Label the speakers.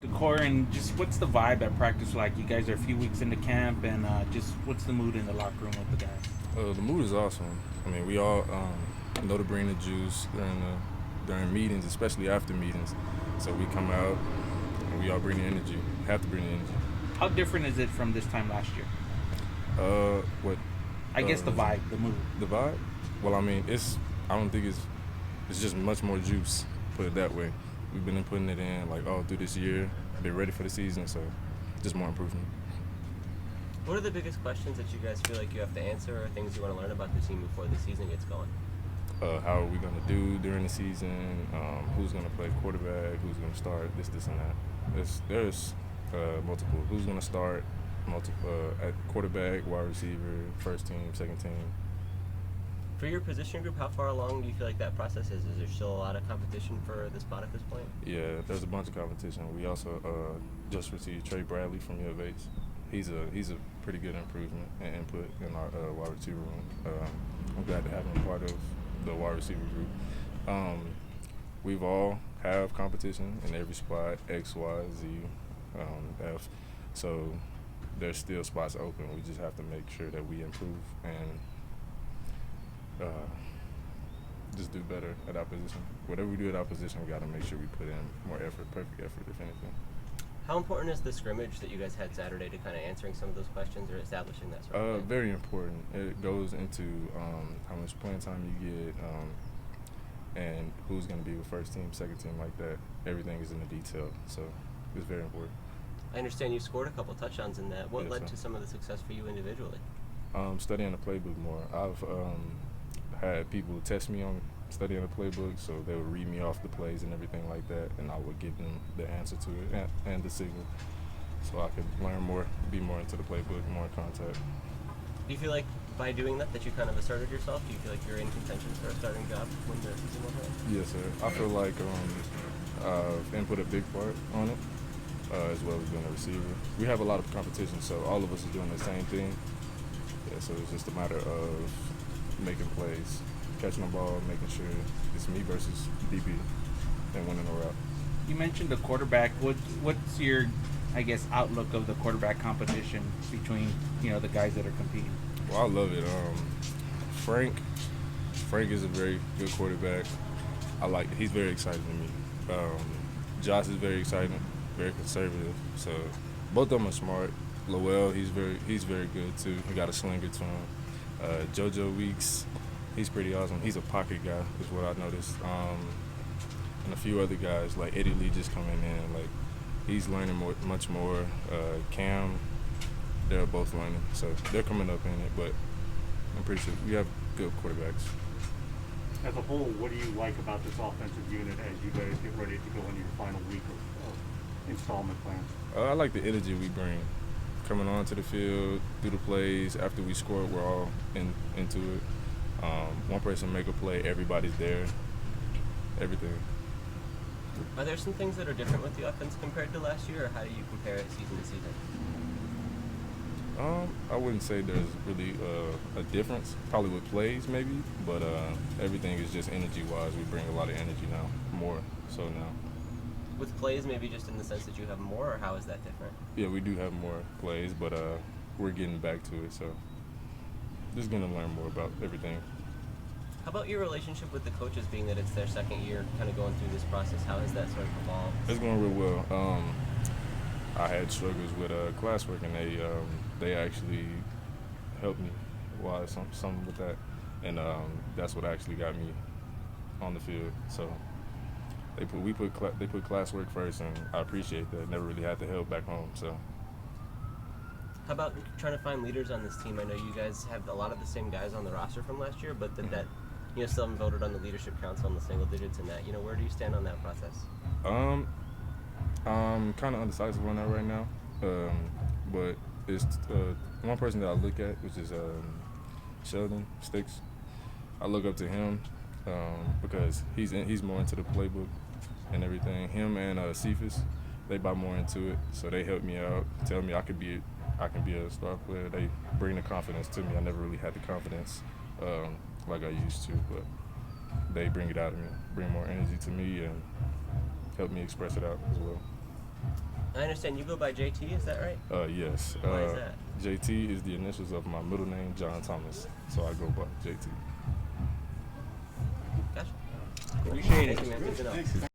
Speaker 1: The core and just what's the vibe at practice like? You guys are a few weeks into camp, and just what's the mood in the locker room with the guys?
Speaker 2: The mood is awesome. I mean, we all know to bring the juice during meetings, especially after meetings. So we come out and we all bring the energy. Have to bring the energy.
Speaker 1: How different is it from this time last year?
Speaker 2: What?
Speaker 1: I guess the vibe, the mood.
Speaker 2: The vibe? Well, I mean, it's. I don't think it's just much more juice. Put it that way. We've been putting it in like all through this year. Been ready for the season, so just more improvement.
Speaker 3: What are the biggest questions that you guys feel like you have to answer, or things you want to learn about the team before the season gets going?
Speaker 2: How are we going to do during the season? Who's going to play quarterback? Who's going to start? This, and that. There's multiple. Who's going to start? Multiple at quarterback, wide receiver, first team, second team.
Speaker 3: For your position group, how far along do you feel like that process is? Is there still a lot of competition for the spot at this point?
Speaker 2: Yeah, there's a bunch of competition. We also just received Trey Bradley from U of H. He's a pretty good improvement and input in our wide receiver room. I'm glad to have him part of the wide receiver group. We've all have competition in every spot, X, Y, Z, F. So there's still spots open. We just have to make sure that we improve and just do better at our position. Whatever we do at our position, we got to make sure we put in more effort, perfect effort, if anything.
Speaker 3: How important is the scrimmage that you guys had Saturday to kind of answering some of those questions or establishing that sort of thing?
Speaker 2: Very important. It goes into how much playing time you get and who's going to be with first team, second team, like that. Everything is in the detail, so it's very important.
Speaker 3: I understand you scored a couple touchdowns in that. What
Speaker 2: Yes,
Speaker 3: led
Speaker 2: sir.
Speaker 3: to some of the success for you individually?
Speaker 2: Studying the playbook more. I've had people test me on studying the playbook, so they would read me off the plays and everything like that, and I would give them the answer to it and the signal, so I could learn more, be more into the playbook, more in contact.
Speaker 3: Do you feel like by doing that you kind of asserted yourself? Do you feel like you're in contention for a starting job when the season rolls around?
Speaker 2: Yes, sir. I feel like I've input a big part on it, as well as being a receiver. We have a lot of competition, so all of us are doing the same thing. Yeah, so it's just a matter of making plays, catching the ball, making sure it's me versus DB, and winning the route.
Speaker 1: You mentioned the quarterback. What's your, I guess, outlook of the quarterback competition between the guys that are competing?
Speaker 2: Well, I love it. Frank is a very good quarterback. He's very exciting to me. Josh is very exciting, very conservative. So both of them are smart. Lowell, he's very good too. He got a slinger to him. JoJo Weeks, he's pretty awesome. He's a pocket guy, is what I noticed. And a few other guys like Eddie Lee just coming in, like he's learning much more. Cam, they're both learning, so they're coming up in it. But I'm pretty sure we have good quarterbacks.
Speaker 4: As a whole, what do you like about this offensive unit as you guys get ready to go into your final week of installment plans?
Speaker 2: I like the energy we bring. Coming onto the field, through the plays, after we score, we're all into it. One person make a play, everybody's there, everything.
Speaker 3: Are there some things that are different with the offense compared to last year, or how do you compare it season to season?
Speaker 2: I wouldn't say there's really a difference, probably with plays maybe, but everything is just energy-wise. We bring a lot of energy now, more so now.
Speaker 3: With plays, maybe just in the sense that you have more, or how is that different?
Speaker 2: Yeah, we do have more plays, but we're getting back to it, so just going to learn more about everything.
Speaker 3: How about your relationship with the coaches, being that it's their second year kind of going through this process? How has that sort of evolved?
Speaker 2: It's going real well. I had struggles with classwork, and they actually helped me some with that, and that's what actually got me on the field. So they put classwork first, and I appreciate that. Never really had the help back home. So
Speaker 3: how about trying to find leaders on this team? I know you guys have a lot of the same guys on the roster from last year, but that still haven't voted on the leadership council in the single digits and that. Where do you stand on that process?
Speaker 2: I'm kind of undecisive on that right now, but it's one person that I look at, which is Sheldon Sticks. I look up to him because he's more into the playbook and everything. Him and Cephas, they buy more into it, so they help me out, tell me I can be a star player. They bring the confidence to me. I never really had the confidence like I used to, but they bring it out of me, bring more energy to me, and help me express it out as well.
Speaker 3: I understand you go by JT, is that right?
Speaker 2: Yes.
Speaker 3: Why is that?
Speaker 2: JT is the initials of my middle name, John Thomas. So I go by JT.
Speaker 3: Gotcha.
Speaker 1: Appreciate it.
Speaker 3: Thank you, man. Good to know.